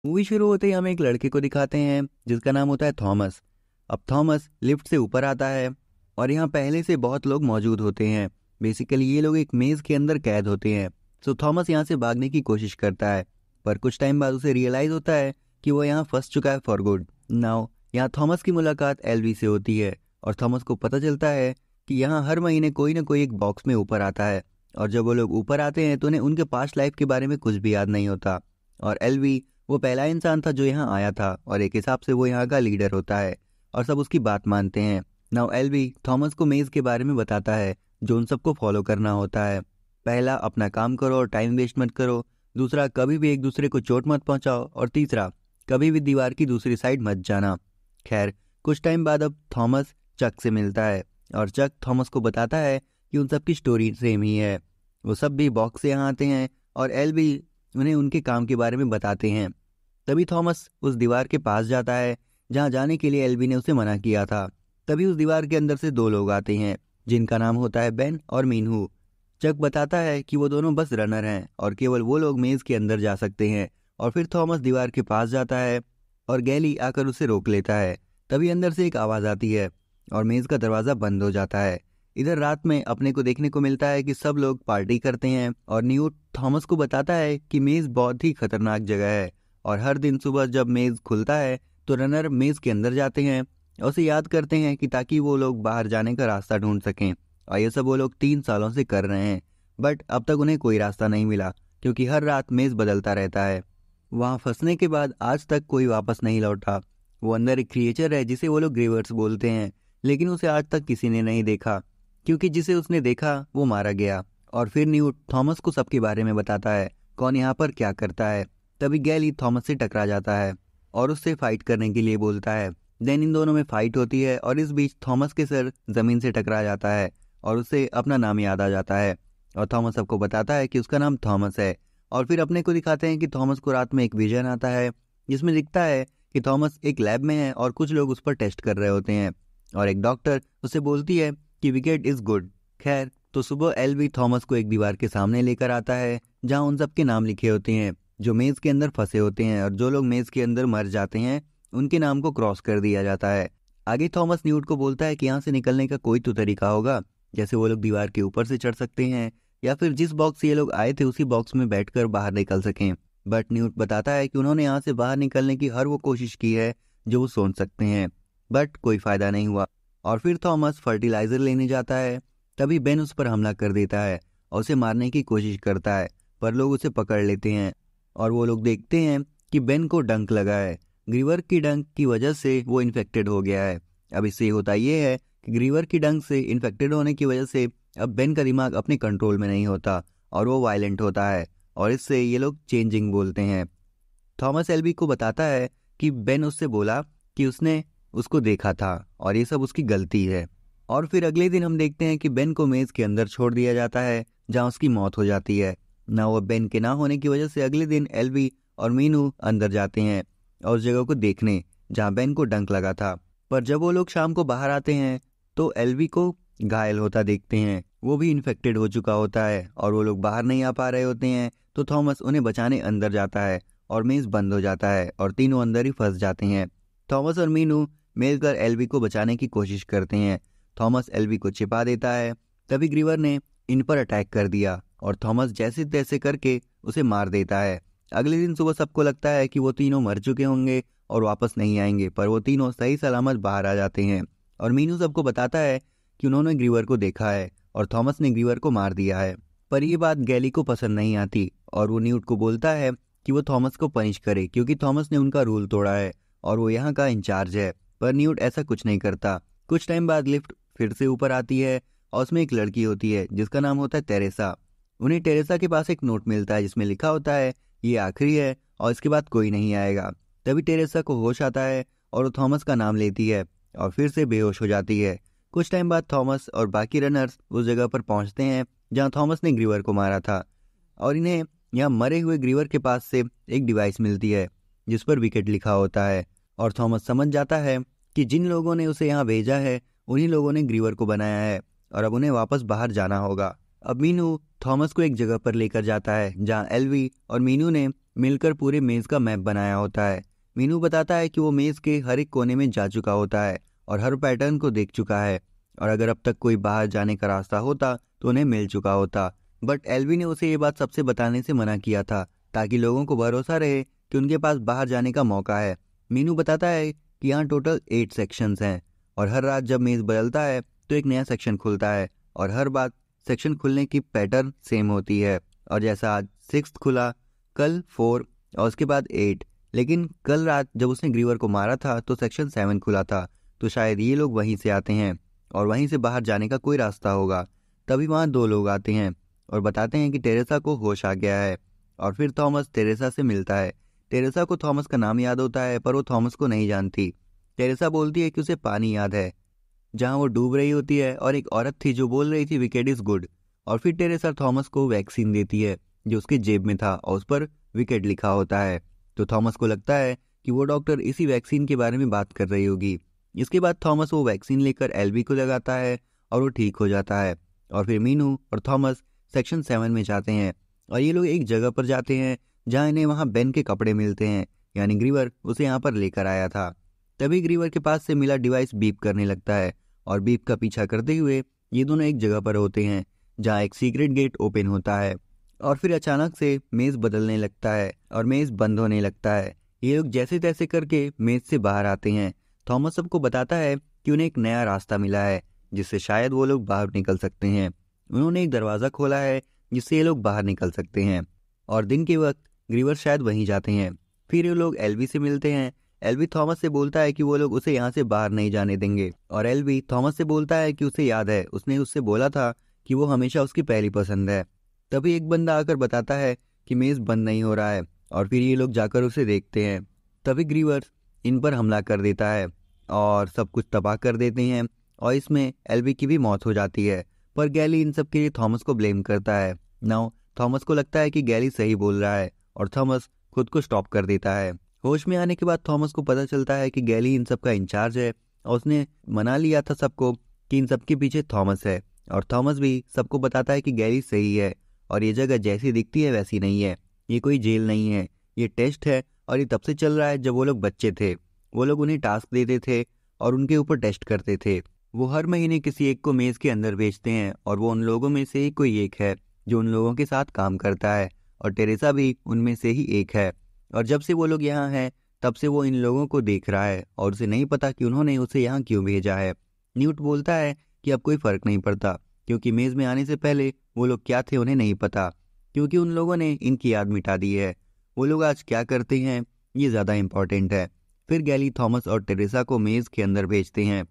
Movie शुरू होते ही हमें एक लड़के को दिखाते हैं जिसका नाम होता है थॉमस। अब थॉमस लिफ्ट से ऊपर आता है और यहाँ पहले से बहुत लोग मौजूद होते हैं। बेसिकली ये लोग एक मेज के अंदर कैद होते हैं। सो थॉमस यहाँ से भागने की कोशिश करता है, पर कुछ टाइम बाद उसे रियलाइज होता है कि वो यहाँ फंस चुका है फॉर गुड। नाउ यहाँ थॉमस की मुलाकात एलवी से होती है और थॉमस को पता चलता है कि यहाँ हर महीने कोई ना कोई एक बॉक्स में ऊपर आता है, और जब वो लोग ऊपर आते हैं तो उन्हें उनके पास्ट लाइफ के बारे में कुछ भी याद नहीं होता। और एलवी वो पहला इंसान था जो यहाँ आया था और एक हिसाब से वो यहाँ का लीडर होता है और सब उसकी बात मानते हैं। नाउ एलवी थॉमस को मेज के बारे में बताता है जो उन सबको फॉलो करना होता है। पहला, अपना काम करो और टाइम वेस्ट मत करो। दूसरा, कभी भी एक दूसरे को चोट मत पहुंचाओ। और तीसरा, कभी भी दीवार की दूसरी साइड मत जाना। खैर, कुछ टाइम बाद अब थॉमस चक से मिलता है और चक थॉमस को बताता है कि उन सबकी स्टोरी सेम ही है। वो सब भी बॉक्स से यहाँ आते हैं और एलवी उन्हें उनके काम के बारे में बताते हैं। तभी थॉमस उस दीवार के पास जाता है जहां जाने के लिए एलवी ने उसे मना किया था। तभी उस दीवार के अंदर से दो लोग आते हैं जिनका नाम होता है बेन और मीनू। चक बताता है कि वो दोनों बस रनर हैं और केवल वो लोग मेज के अंदर जा सकते हैं। और फिर थॉमस दीवार के पास जाता है और गैली आकर उसे रोक लेता है। तभी अंदर से एक आवाज़ आती है और मेज का दरवाज़ा बंद हो जाता है। इधर रात में अपने को देखने को मिलता है कि सब लोग पार्टी करते हैं और न्यूट थॉमस को बताता है कि मेज बहुत ही खतरनाक जगह है और हर दिन सुबह जब मेज खुलता है तो रनर मेज के अंदर जाते हैं और उसे याद करते हैं कि ताकि वो लोग बाहर जाने का रास्ता ढूंढ सकें। और ये सब वो लोग 3 सालों से कर रहे हैं, बट अब तक उन्हें कोई रास्ता नहीं मिला क्योंकि हर रात मेज बदलता रहता है। वहाँ फंसने के बाद आज तक कोई वापस नहीं लौटा। वो अंदर एक क्रिएचर है जिसे वो लोग ग्रीवर्स बोलते हैं, लेकिन उसे आज तक किसी ने नहीं देखा क्योंकि जिसे उसने देखा वो मारा गया। और फिर न्यूट थॉमस को सबके बारे में बताता है, कौन यहाँ पर क्या करता है। तभी गैली थॉमस से टकरा जाता है और उससे फाइट करने के लिए बोलता है। देन इन दोनों में फाइट होती है और इस बीच थॉमस के सर जमीन से टकरा जाता है और उसे अपना नाम याद आ जाता है। और थॉमस सबको बताता है कि उसका नाम थॉमस है। और फिर अपने को दिखाते हैं कि थॉमस को रात में एक विजन आता है जिसमें दिखता है कि थॉमस एक लैब में है और कुछ लोग उस पर टेस्ट कर रहे होते हैं और एक डॉक्टर उससे बोलती है कि विकेट इज गुड। खैर, तो सुबह एलवी थॉमस को एक दीवार के सामने लेकर आता है जहां उन सबके नाम लिखे होते हैं जो मेज के अंदर फंसे होते हैं, और जो लोग मेज के अंदर मर जाते हैं उनके नाम को क्रॉस कर दिया जाता है। आगे थॉमस न्यूट को बोलता है कि यहाँ से निकलने का कोई तो तरीका होगा, जैसे वो लोग दीवार के ऊपर से चढ़ सकते हैं या फिर जिस बॉक्स से ये लोग आए थे उसी बॉक्स में बैठकर बाहर निकल सकें। बट न्यूट बताता है कि उन्होंने यहाँ से बाहर निकलने की हर वो कोशिश की है जो वो सोच सकते हैं, बट कोई फायदा नहीं हुआ। और फिर थॉमस फर्टिलाइजर लेने जाता है। तभी बेन उस पर हमला कर देता है और उसे मारने की कोशिश करता है, पर लोग उसे पकड़ लेते हैं और वो लोग देखते हैं कि बेन को डंक लगा है। ग्रीवर की डंक की वजह से वो इन्फेक्टेड हो गया है। अब इससे होता ये है कि ग्रीवर की डंक से इन्फेक्टेड होने की वजह से अब बेन का दिमाग अपने कंट्रोल में नहीं होता और वो वायलेंट होता है, और इससे ये लोग चेंजिंग बोलते हैं। थॉमस एल्बी को बताता है कि बेन उससे बोला कि उसने उसको देखा था और ये सब उसकी गलती है। और फिर अगले दिन हम देखते हैं कि बेन को मेज के अंदर छोड़ दिया जाता है जहां उसकी मौत हो जाती है। ना वो बेन के ना होने की वजह से अगले दिन एल्वी और मीनू अंदर जाते हैं और उस जगह को देखने जहां बेन को डंक लगा था। पर जब वो लोग शाम को बाहर आते हैं तो एल्वी को घायल होता देखते हैं। वो भी इन्फेक्टेड हो चुका होता है और वो लोग बाहर नहीं आ पा रहे होते हैं, तो थॉमस उन्हें बचाने अंदर जाता है और मेज बंद हो जाता है और तीनों अंदर ही फंस जाते हैं। थॉमस और मीनू मिलकर एल्वी को बचाने की कोशिश करते हैं। थॉमस एल्वी को छिपा देता है। तभी ग्रीवर ने इन पर अटैक कर दिया और थॉमस जैसे तैसे करके उसे मार देता है। अगले दिन सुबह सबको लगता है कि वो तीनों मर चुके होंगे और वापस नहीं आएंगे, पर वो तीनों सही सलामत बाहर आ जाते हैं। और मीनू सबको बताता है कि उन्होंने ग्रीवर को देखा है और थॉमस ने ग्रीवर को मार दिया है। पर यह बात गैली को पसंद नहीं आती और वो न्यूट को बोलता है कि वो थॉमस को पनिश करे क्योंकि थॉमस ने उनका रूल तोड़ा है और वो यहाँ का इंचार्ज है। पर न्यूट ऐसा कुछ नहीं करता। कुछ टाइम बाद लिफ्ट फिर से ऊपर आती है और उसमें एक लड़की होती है जिसका नाम होता है टेरेसा। उन्हें टेरेसा के पास एक नोट मिलता है जिसमें लिखा होता है ये आखिरी है और इसके बाद कोई नहीं आएगा। तभी टेरेसा को होश आता है और वो थॉमस का नाम लेती है और फिर से बेहोश हो जाती है। कुछ टाइम बाद थॉमस और बाकी रनर्स उस जगह पर पहुंचते हैं जहां थॉमस ने ग्रीवर को मारा था और इन्हें यहाँ मरे हुए ग्रीवर के पास से एक डिवाइस मिलती है जिस पर विकेट लिखा होता है। और थॉमस समझ जाता है कि जिन लोगों ने उसे यहाँ भेजा है उन्हीं लोगों ने ग्रीवर को बनाया है और अब उन्हें वापस बाहर जाना होगा। अब मीनू थॉमस को एक जगह पर लेकर जाता है जहाँ एल्वी और मीनू ने मिलकर पूरे मेज़ का मैप बनाया होता है। मीनू बताता है कि वो मेज़ के हर एक कोने में जा चुका होता है और हर पैटर्न को देख चुका है, और अगर अब तक कोई बाहर जाने का रास्ता होता तो उन्हें मिल चुका होता। बट एल्वी ने उसे ये बात सबसे बताने से मना किया था, ताकि लोगों को भरोसा रहे कि उनके पास बाहर जाने का मौका है। मीनू बताता है कि यहाँ टोटल 8 सेक्शंस हैं, और हर रात जब मेज़ बदलता है तो एक नया सेक्शन खुलता है, और हर बार सेक्शन खुलने की पैटर्न सेम होती है। और जैसा आज 6 खुला, कल 4 और उसके बाद 8। लेकिन कल रात जब उसने ग्रीवर को मारा था तो सेक्शन 7 खुला था, तो शायद ये लोग वहीं से आते हैं और वहीं से बाहर जाने का कोई रास्ता होगा। तभी वहाँ 2 लोग आते हैं और बताते हैं कि टेरेसा को होश आ गया है, और फिर थॉमस टेरेसा से मिलता है। टेरेसा को थॉमस का नाम याद होता है, पर वो थॉमस को नहीं जानती। टेरेसा बोलती है कि उसे पानी याद है जहाँ वो डूब रही होती है, और एक औरत थी जो बोल रही थी विकेट इज गुड। और फिर टेरेसा थॉमस को वैक्सीन देती है जो उसके जेब में था, और उस पर विकेट लिखा होता है। तो थॉमस को लगता है कि वो डॉक्टर इसी वैक्सीन के बारे में बात कर रही होगी। इसके बाद थॉमस वो वैक्सीन लेकर एल्वी को लगाता है और वो ठीक हो जाता है। और फिर मीनू और थॉमस सेक्शन 7 में जाते हैं, और ये लोग एक जगह पर जाते हैं जहाँ इन्हें वहाँ बेन के कपड़े मिलते हैं, यानी ग्रीवर उसे यहाँ पर लेकर आया था। तभी ग्रीवर के पास से मिला डिवाइस बीप करने लगता है, और बीप का पीछा करते हुए ये दोनों एक जगह पर होते हैं जहाँ एक सीक्रेट गेट ओपन होता है। और फिर अचानक से मेज़ बदलने लगता है और मेज़ बंद होने लगता है। ये लोग जैसे तैसे करके मेज़ से बाहर आते हैं। थॉमस सबको बताता है कि उन्हें एक नया रास्ता मिला है जिससे शायद वो लोग बाहर निकल सकते हैं। उन्होंने एक दरवाज़ा खोला है जिससे ये लोग बाहर निकल सकते हैं, और दिन के वक्त ग्रीवर शायद वहीं जाते हैं। फिर ये लोग एल्वी से मिलते हैं। एल्वी थॉमस से बोलता है कि वो लोग उसे यहाँ से बाहर नहीं जाने देंगे, और एल्वी थॉमस से बोलता है कि उसे याद है उसने उससे बोला था कि वो हमेशा उसकी पहली पसंद है। तभी एक बंदा आकर बताता है कि मेज़ बंद नहीं हो रहा है, और फिर ये लोग जाकर उसे देखते हैं। तभी ग्रीवर इन पर हमला कर देता है और सब कुछ तबाह कर देते हैं, और इसमें एल्वी की भी मौत हो जाती है। पर गैली इन सब के लिए थॉमस को ब्लेम करता है। नाउ थॉमस को लगता है कि गैली सही बोल रहा है, और थॉमस खुद को स्टॉप कर देता है। होश में आने के बाद थॉमस को पता चलता है कि गैली इन सब का इंचार्ज है, और उसने मना लिया था सबको कि इन सब के पीछे थॉमस है। और थॉमस भी सबको बताता है कि गैली सही है, और ये जगह जैसी दिखती है वैसी नहीं है। ये कोई जेल नहीं है, ये टेस्ट है, और ये तब से चल रहा है जब वो लोग बच्चे थे। वो लोग उन्हें टास्क देते थे और उनके ऊपर टेस्ट करते थे। वो हर महीने किसी एक को मेज़ के अंदर भेजते हैं, और वो उन लोगों में से ही कोई एक है जो उन लोगों के साथ काम करता है, और टेरेसा भी उनमें से ही एक है। और जब से वो लोग यहाँ हैं तब से वो इन लोगों को देख रहा है, और उसे नहीं पता कि उन्होंने उसे यहाँ क्यों भेजा है। न्यूट बोलता है कि अब कोई फ़र्क नहीं पड़ता, क्योंकि मेज़ में आने से पहले वो लोग क्या थे उन्हें नहीं पता, क्योंकि उन लोगों ने इनकी याद मिटा दी है। वो लोग आज क्या करते हैं ये ज़्यादा इम्पॉर्टेंट है। फिर गैली थॉमस और टेरेसा को मेज़ के अंदर भेजते हैं।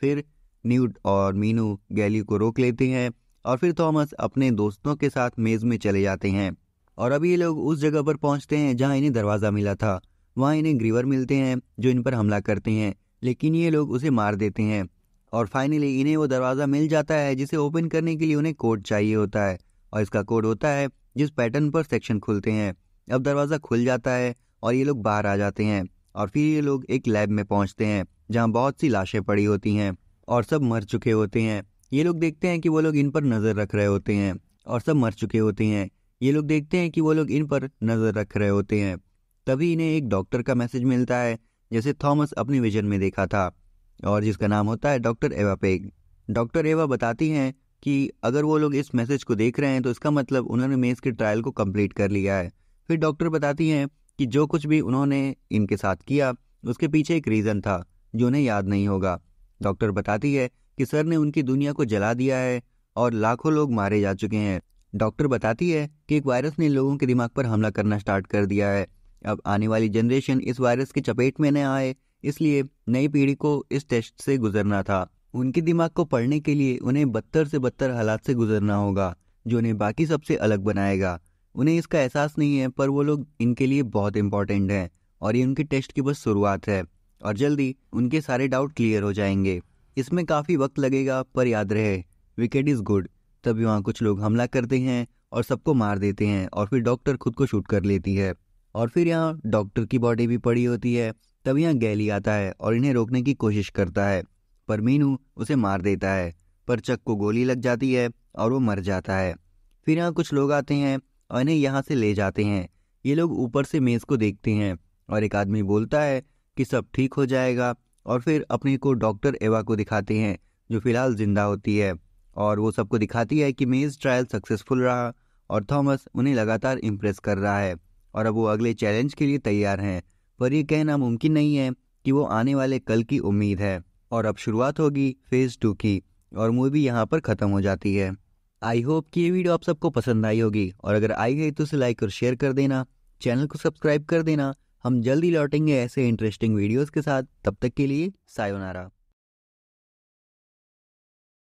फिर न्यूट और मीनू गैली को रोक लेते हैं, और फिर थॉमस अपने दोस्तों के साथ मेज़ में चले जाते हैं। और अभी ये लोग उस जगह पर पहुंचते हैं जहां इन्हें दरवाज़ा मिला था। वहां इन्हें ग्रीवर मिलते हैं जो इन पर हमला करते हैं, लेकिन ये लोग उसे मार देते हैं। और फाइनली इन्हें वो दरवाज़ा मिल जाता है जिसे ओपन करने के लिए उन्हें कोड चाहिए होता है, और इसका कोड होता है जिस पैटर्न पर सेक्शन खुलते हैं। अब दरवाज़ा खुल जाता है और ये लोग बाहर आ जाते हैं, और फिर ये लोग एक लैब में पहुंचते हैं जहां बहुत सी लाशें पड़ी होती हैं और सब मर चुके होते हैं। ये लोग देखते हैं कि वो लोग इन पर नज़र रख रहे होते हैं, और सब मर चुके होते हैं। ये लोग देखते हैं कि वो लोग इन पर नज़र रख रहे होते हैं। तभी इन्हें एक डॉक्टर का मैसेज मिलता है जैसे थॉमस अपनी विजन में देखा था, और जिसका नाम होता है डॉक्टर एवा पेग। डॉक्टर एवा बताती हैं कि अगर वो लोग इस मैसेज को देख रहे हैं तो इसका मतलब उन्होंने मेज़ के ट्रायल को कंप्लीट कर लिया है। फिर डॉक्टर बताती हैं कि जो कुछ भी उन्होंने इनके साथ किया उसके पीछे एक रीज़न था जो उन्हें याद नहीं होगा। डॉक्टर बताती है कि सर ने उनकी दुनिया को जला दिया है और लाखों लोग मारे जा चुके हैं। डॉक्टर बताती है कि एक वायरस ने लोगों के दिमाग पर हमला करना स्टार्ट कर दिया है। अब आने वाली जनरेशन इस वायरस की चपेट में न आए, इसलिए नई पीढ़ी को इस टेस्ट से गुजरना था। उनके दिमाग को पढ़ने के लिए उन्हें बदतर से बदतर हालात से गुजरना होगा जो उन्हें बाकी सबसे अलग बनाएगा। उन्हें इसका एहसास नहीं है, पर वो लोग इनके लिए बहुत इंपॉर्टेंट हैं, और ये उनके टेस्ट की बस शुरुआत है, और जल्दी उनके सारे डाउट क्लियर हो जाएंगे। इसमें काफ़ी वक्त लगेगा, पर याद रहे विकेट इज़ गुड। तभी वहाँ कुछ लोग हमला करते हैं और सबको मार देते हैं, और फिर डॉक्टर खुद को शूट कर लेती है, और फिर यहाँ डॉक्टर की बॉडी भी पड़ी होती है। तब यहाँ गैली आता है और इन्हें रोकने की कोशिश करता है, पर मीनू उसे मार देता है, पर चक को गोली लग जाती है और वो मर जाता है। फिर यहाँ कुछ लोग आते हैं और इन्हें यहाँ से ले जाते हैं। ये लोग ऊपर से मेज़ को देखते हैं और एक आदमी बोलता है कि सब ठीक हो जाएगा, और फिर अपने को डॉक्टर एवा को दिखाते हैं जो फिलहाल जिंदा होती है, और वो सबको दिखाती है कि मेज़ ट्रायल सक्सेसफुल रहा और थॉमस उन्हें लगातार इम्प्रेस कर रहा है और अब वो अगले चैलेंज के लिए तैयार हैं। पर ये कहना मुमकिन नहीं है कि वो आने वाले कल की उम्मीद है। और अब शुरुआत होगी फेज़ 2 की, और मूवी यहाँ पर ख़त्म हो जाती है। आई होप कि ये वीडियो आप सबको पसंद आई होगी, और अगर आई है तो उसे लाइक और शेयर कर देना, चैनल को सब्सक्राइब कर देना। हम जल्दी लौटेंगे ऐसे इंटरेस्टिंग वीडियोस के साथ। तब तक के लिए सायोनारा।